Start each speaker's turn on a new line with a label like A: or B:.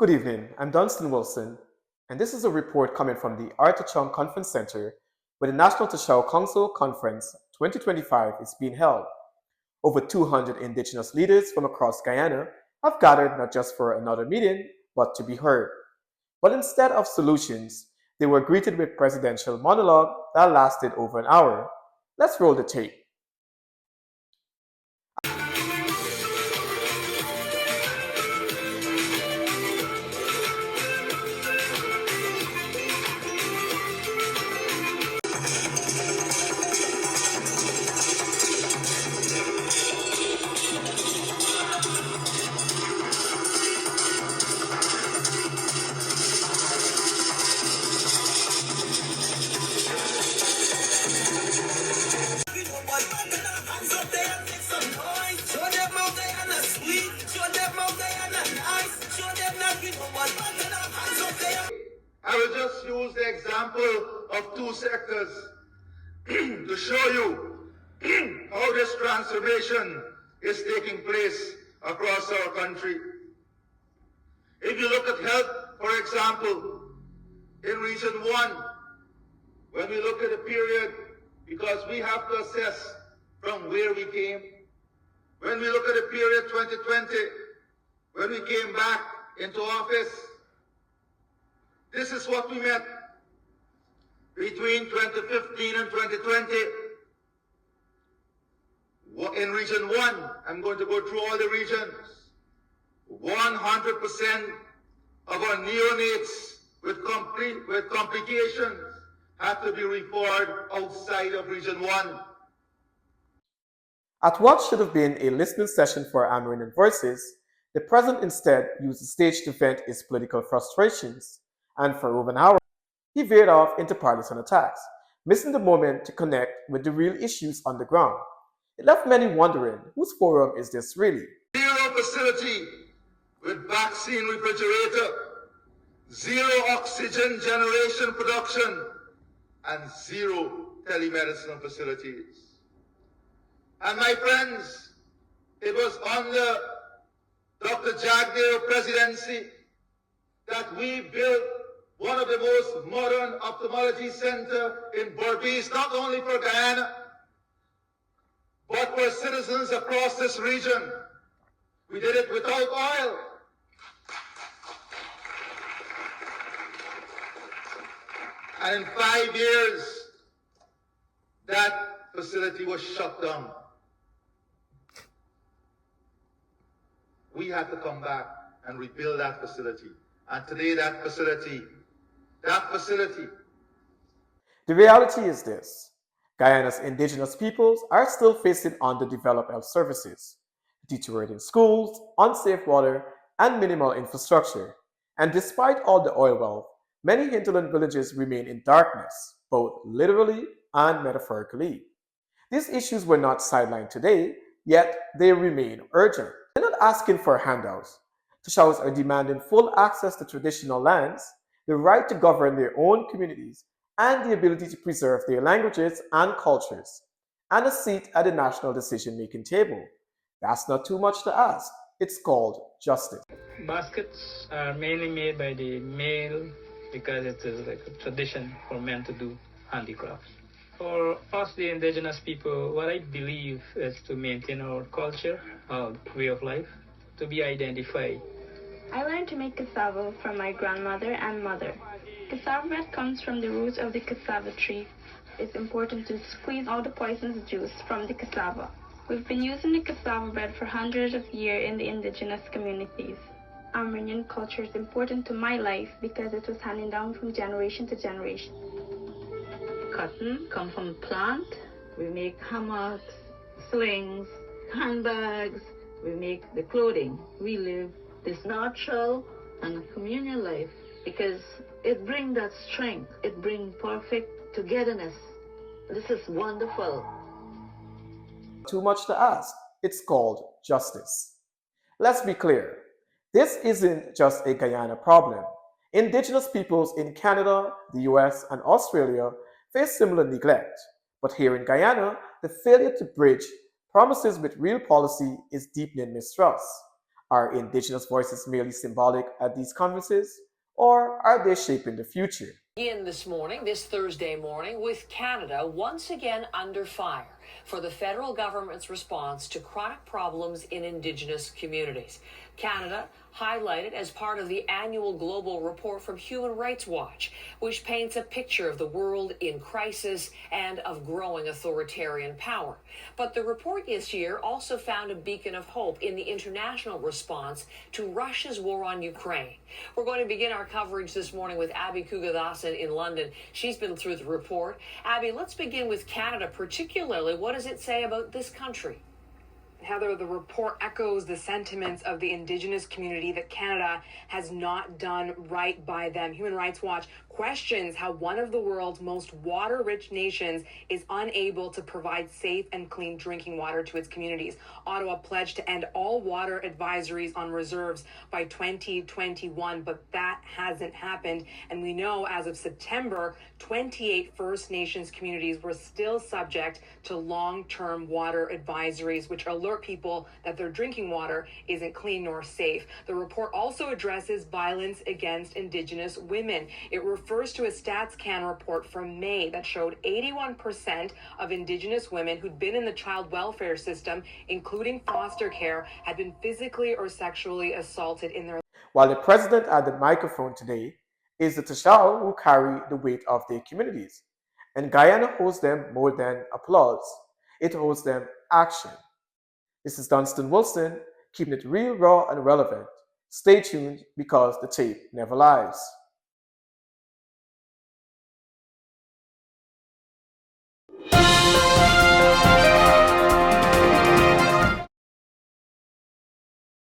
A: Good evening, I'm Dunstan Wilson, and this is a report coming from the Artachon Conference Center where the National Toshaos Council Conference 2025 is being held. Over 200 Indigenous leaders from across Guyana have gathered not just for another meeting, but to be heard. But instead of solutions, they were greeted with presidential monologue that lasted over an hour. Let's roll the tape.
B: I will just use the example of two sectors to show you how this transformation is taking place across our country. If you look at health, for example, in Region 1, when we look at the period, because we have to assess from where we came, when we look at the period 2020, when we came back into office, this is what we met between 2015 and 2020. In Region 1, I'm going to go through all the regions. 100% of our neonates with complications have to be referred outside of Region 1.
A: At what should have been a listening session for Amerindian Voices, the president instead used the stage to vent his political frustrations, and for over an hour, he veered off into partisan attacks, missing the moment to connect with the real issues on the ground. It left many wondering, whose forum is this really?
B: Zero facility with vaccine refrigerator, zero oxygen generation production, and zero telemedicine facilities. And my friends, it was under Dr. Jagdeo presidency that we built one of the most modern ophthalmology centers in Berbice, not only for Guyana, but for citizens across this region. We did it without oil. And in 5 years, that facility was shut down. We had to come back and rebuild that facility. And today that facility.
A: The reality is this: Guyana's indigenous peoples are still facing underdeveloped health services, deteriorating schools, unsafe water, and minimal infrastructure. And despite all the oil wealth, many hinterland villages remain in darkness, both literally and metaphorically. These issues were not sidelined today, yet they remain urgent. They're not asking for handouts. Toshaos are demanding full access to traditional lands, the right to govern their own communities, and the ability to preserve their languages and cultures, and a seat at the national decision-making table. That's not too much to ask. It's called justice.
C: Baskets are mainly made by the male because it is like a tradition for men to do handicrafts. For us, the indigenous people, what I believe is to maintain our culture, our way of life, to be identified.
D: I learned to make cassava from my grandmother and mother. Cassava bread comes from the roots of the cassava tree. It's important to squeeze all the poisonous juice from the cassava. We've been using the cassava bread for hundreds of years in the indigenous communities. Amerindian culture is important to my life because it was handed down from generation to generation.
E: Cotton comes from plant. We make hammocks, slings, handbags. We make the clothing. We live this natural and communal life because it brings that strength. It brings perfect togetherness. This is wonderful.
A: Too much to ask. It's called justice. Let's be clear. This isn't just a Guyana problem. Indigenous peoples in Canada, the US, and Australia face similar neglect. But here in Guyana, the failure to bridge promises with real policy is deepening mistrust. Are Indigenous voices merely symbolic at these conferences, or are they shaping the future?
F: In this morning, this Thursday morning, with Canada once again under fire for the federal government's response to chronic problems in Indigenous communities. Canada highlighted as part of the annual global report from Human Rights Watch, which paints a picture of the world in crisis and of growing authoritarian power. But the report this year also found a beacon of hope in the international response to Russia's war on Ukraine. We're going to begin our coverage this morning with Abby Kugadasan in London. She's been through the report. Abby, let's begin with Canada particularly. What does it say about this country?
G: Heather, the report echoes the sentiments of the Indigenous community that Canada has not done right by them. Human Rights Watch questions how one of the world's most water-rich nations is unable to provide safe and clean drinking water to its communities. Ottawa pledged to end all water advisories on reserves by 2021, but that hasn't happened. And we know as of September, 28 First Nations communities were still subject to long-term water advisories, which alert people that their drinking water isn't clean nor safe. The report also addresses violence against Indigenous women. It refers to a StatsCan report from May that showed 81% of Indigenous women who'd been in the child welfare system, including foster care, had been physically or sexually assaulted in their.
A: While the president at the microphone today is the Toshaos who carry the weight of their communities. And Guyana holds them more than applause. It holds them action. This is Dunstan Wilson, keeping it real, raw, and relevant. Stay tuned because the tape never lies.